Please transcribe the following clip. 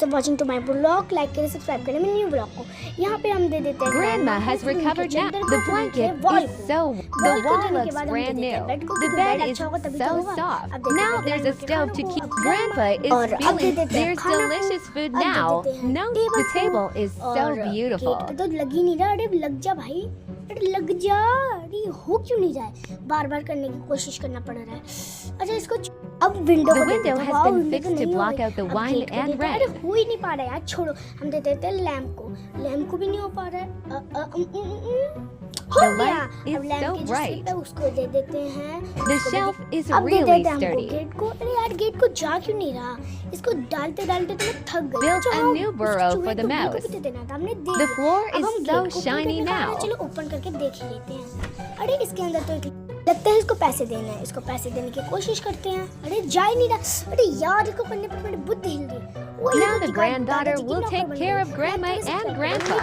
Watching to my blog, like करें, subscribe करें मेरे न्यू ब्लॉग को। यहाँ पे हम दे देते हैं Grandma has recovered now. The blanket is the wall looks brand new. The bed is so soft. Now there's a stove to keep. Grandpa is feeling there's delicious food now. No, the table is so beautiful. तो लग ही नहीं रहा। अरे लग जा भाई, अरे लग जा। अरे हो क्यों नहीं जाए? बार बार करने की कोशिश करना पड़ रहा है। अच्छा इसको अब window The window has been fixed to block out the wind and rain. अरे हो ही नहीं पा रहा है यार, छोड़ो। हम दे देते हैं लैम्प को। लैम्प को भी नहीं हो पा रहा है। The light is so bright. उसको दे देते हैं। The shelf is अब दे really देते हैं हमको sturdy. गेट को। अरे यार गेट को जा क्यों नहीं रहा? इसको डालते डालते तो मैं थक गई। Built a चलो, new उस burrow चूहे for the को भी mouse. दे देना था, हमने दे The दिया। floor अब is हम so गेट को shiny खोलने का now. चलो ओपन करके देख ही लेते हैं। अरे इसके अंदर तो एक लगता है इसको पैसे देने हैं। इसको पैसे देने की कोशिश करते हैं। अरे जा ही नहीं रहा। अरे यार इसको करने पर मेरी बुद्धि हिल गई। Now the granddaughter will take care of Grandma and Grandpa.